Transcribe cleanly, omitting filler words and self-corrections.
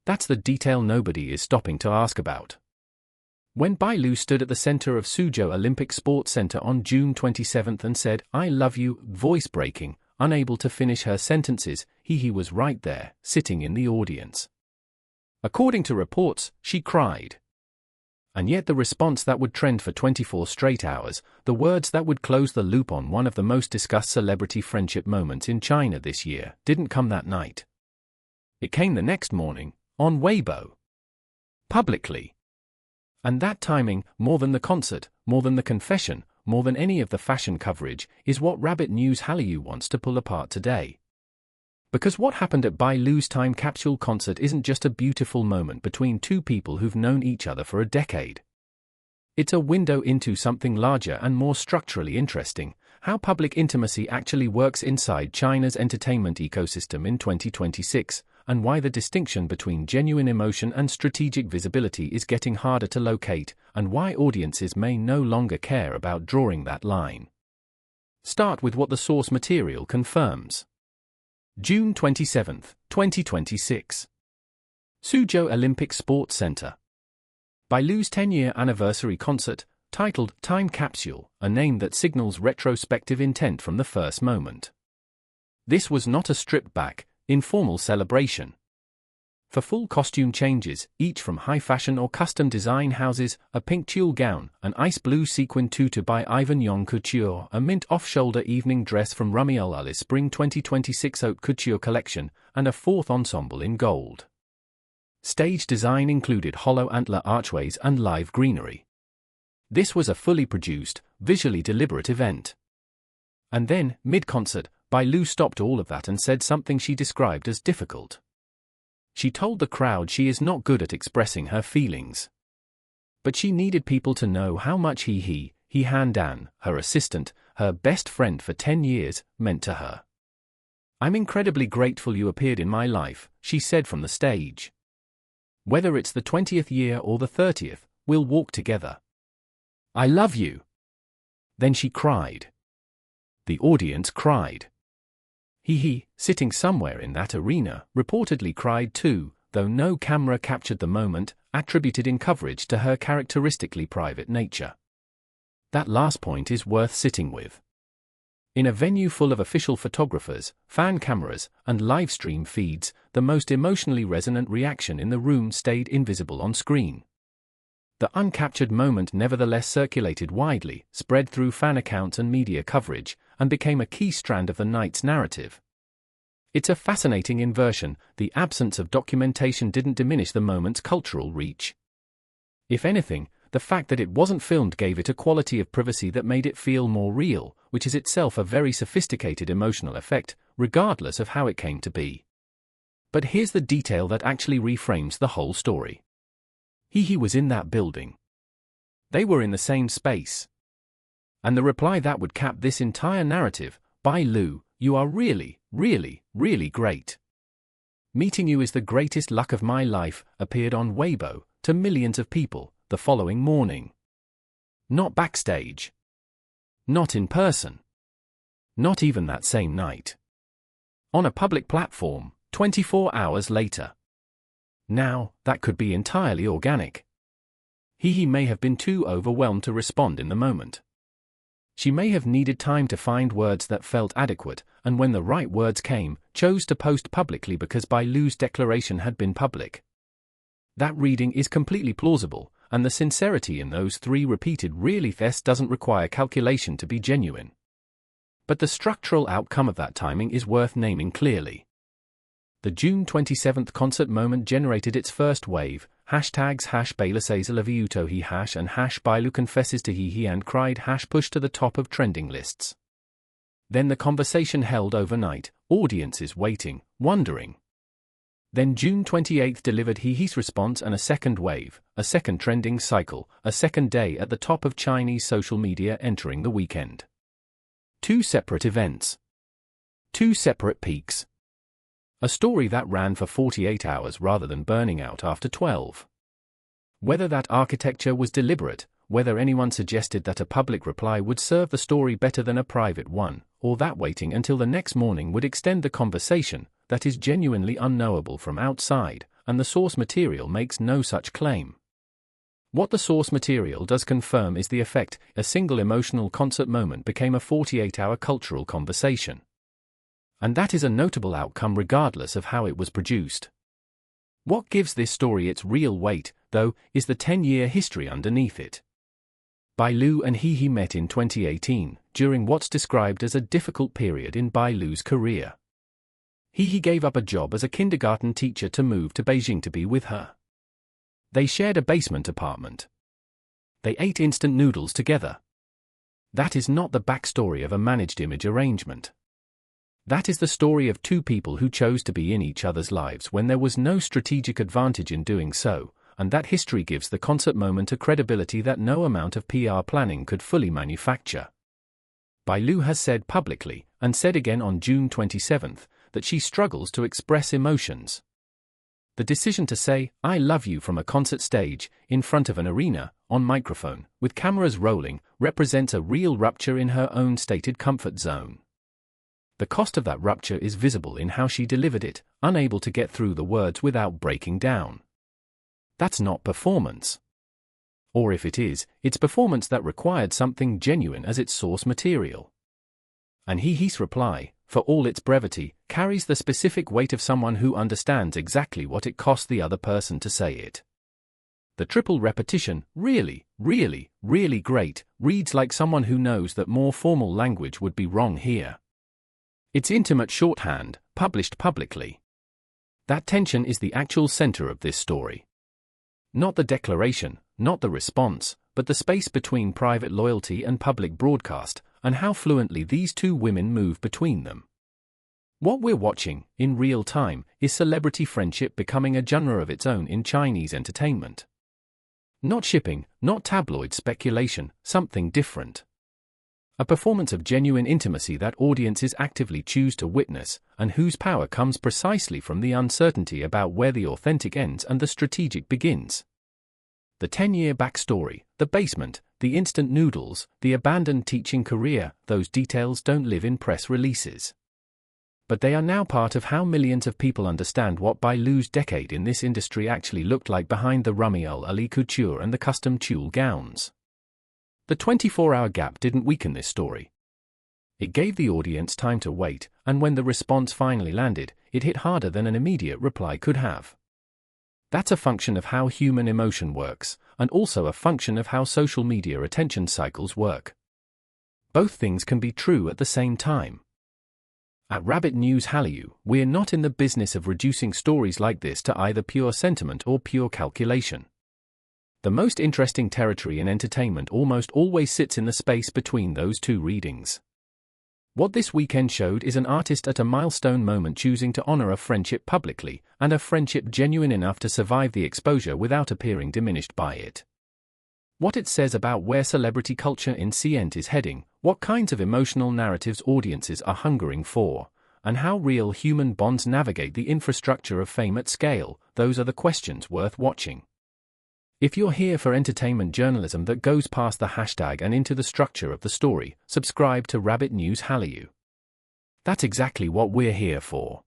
That's the detail nobody is stopping to ask about. When Bai Lu stood at the center of Suzhou Olympic Sports Center on June 27 and said, "I love you," voice breaking, unable to finish her sentences, Hehe was right there, sitting in the audience. According to reports, she cried. And yet the response that would trend for 24 straight hours, the words that would close the loop on one of the most discussed celebrity friendship moments in China this year, didn't come that night. It came the next morning, on Weibo. Publicly. And that timing, more than the concert, more than the confession, more than any of the fashion coverage, is what Rabbit News Hallyu wants to pull apart today. Because what happened at Bai Lu's Time Capsule concert isn't just a beautiful moment between two people who've known each other for a decade. It's a window into something larger and more structurally interesting, how public intimacy actually works inside China's entertainment ecosystem in 2026, and why the distinction between genuine emotion and strategic visibility is getting harder to locate, and why audiences may no longer care about drawing that line. Start with what the source material confirms. June 27, 2026. Suzhou Olympic Sports Center. Bai Lu's 10-year anniversary concert, titled Time Capsule, a name that signals retrospective intent from the first moment. This was not a stripped-back, informal celebration. For full costume changes, each from high-fashion or custom design houses, a pink tulle gown, an ice blue sequin tutu by Ivan Yong Couture, a mint off-shoulder evening dress from Rumiel Ullis Spring 2026 Haute Couture collection, and a fourth ensemble in gold. Stage design included hollow antler archways and live greenery. This was a fully produced, visually deliberate event. And then, mid-concert, Bai Lu stopped all of that and said something she described as difficult. She told the crowd she is not good at expressing her feelings. But she needed people to know how much Hehe Han, her assistant, her best friend for 10 years, meant to her. "I'm incredibly grateful you appeared in my life," she said from the stage. "Whether it's the 20th year or the 30th, we'll walk together. I love you." Then she cried. The audience cried. Hehe, sitting somewhere in that arena, reportedly cried too, though no camera captured the moment, attributed in coverage to her characteristically private nature. That last point is worth sitting with. In a venue full of official photographers, fan cameras, and live stream feeds, the most emotionally resonant reaction in the room stayed invisible on screen. The uncaptured moment nevertheless circulated widely, spread through fan accounts and media coverage, and became a key strand of the night's narrative. It's a fascinating inversion. The absence of documentation didn't diminish the moment's cultural reach. If anything, the fact that it wasn't filmed gave it a quality of privacy that made it feel more real, which is itself a very sophisticated emotional effect, regardless of how it came to be. But here's the detail that actually reframes the whole story. Hehe was in that building. They were in the same space. And the reply that would cap this entire narrative, "Bai Lu, you are really, really, really great. Meeting you is the greatest luck of my life," appeared on Weibo, to millions of people, the following morning. Not backstage. Not in person. Not even that same night. On a public platform, 24 hours later. Now, that could be entirely organic. Hehe may have been too overwhelmed to respond in the moment. She may have needed time to find words that felt adequate, and when the right words came, chose to post publicly because Bai Lu's declaration had been public. That reading is completely plausible, and the sincerity in those three repeated really-ths doesn't require calculation to be genuine. But the structural outcome of that timing is worth naming clearly. The June 27th concert moment generated its first wave, hashtags #BaiLuSaysLoveYouToHe and #BaiLuConfessesToHehe and cried #push to the top of trending lists. Then the conversation held overnight, audiences waiting, wondering. Then June 28th delivered Hehe's response and a second wave, a second trending cycle, a second day at the top of Chinese social media entering the weekend. Two separate events. Two separate peaks. A story that ran for 48 hours rather than burning out after 12. Whether that architecture was deliberate, whether anyone suggested that a public reply would serve the story better than a private one, or that waiting until the next morning would extend the conversation, that is genuinely unknowable from outside, and the source material makes no such claim. What the source material does confirm is the effect a single emotional concert moment became a 48-hour cultural conversation. And that is a notable outcome regardless of how it was produced. What gives this story its real weight, though, is the 10-year history underneath it. Bai Lu and Hehe met in 2018, during what's described as a difficult period in Bai Lu's career. Hehe gave up a job as a kindergarten teacher to move to Beijing to be with her. They shared a basement apartment. They ate instant noodles together. That is not the backstory of a managed image arrangement. That is the story of two people who chose to be in each other's lives when there was no strategic advantage in doing so, and that history gives the concert moment a credibility that no amount of PR planning could fully manufacture. Bai Lu has said publicly, and said again on June 27, that she struggles to express emotions. The decision to say, "I love you" from a concert stage, in front of an arena, on microphone, with cameras rolling, represents a real rupture in her own stated comfort zone. The cost of that rupture is visible in how she delivered it, unable to get through the words without breaking down. That's not performance. Or if it is, it's performance that required something genuine as its source material. And Hehe's reply, for all its brevity, carries the specific weight of someone who understands exactly what it cost the other person to say it. The triple repetition, "really, really, really great," reads like someone who knows that more formal language would be wrong here. It's intimate shorthand, published publicly. That tension is the actual center of this story. Not the declaration, not the response, but the space between private loyalty and public broadcast, and how fluently these two women move between them. What we're watching, in real time, is celebrity friendship becoming a genre of its own in Chinese entertainment. Not shipping, not tabloid speculation, something different. A performance of genuine intimacy that audiences actively choose to witness, and whose power comes precisely from the uncertainty about where the authentic ends and the strategic begins. The 10-year backstory, the basement, the instant noodles, the abandoned teaching career, those details don't live in press releases. But they are now part of how millions of people understand what Bai Lu's decade in this industry actually looked like behind the rummy Ali couture and the custom tulle gowns. The 24-hour gap didn't weaken this story. It gave the audience time to wait, and when the response finally landed, it hit harder than an immediate reply could have. That's a function of how human emotion works, and also a function of how social media attention cycles work. Both things can be true at the same time. At Rabbit News Hallyu, we're not in the business of reducing stories like this to either pure sentiment or pure calculation. The most interesting territory in entertainment almost always sits in the space between those two readings. What this weekend showed is an artist at a milestone moment choosing to honor a friendship publicly, and a friendship genuine enough to survive the exposure without appearing diminished by it. What it says about where celebrity culture in CNT is heading, what kinds of emotional narratives audiences are hungering for, and how real human bonds navigate the infrastructure of fame at scale, those are the questions worth watching. If you're here for entertainment journalism that goes past the hashtag and into the structure of the story, subscribe to Rabbit News Hallyu. That's exactly what we're here for.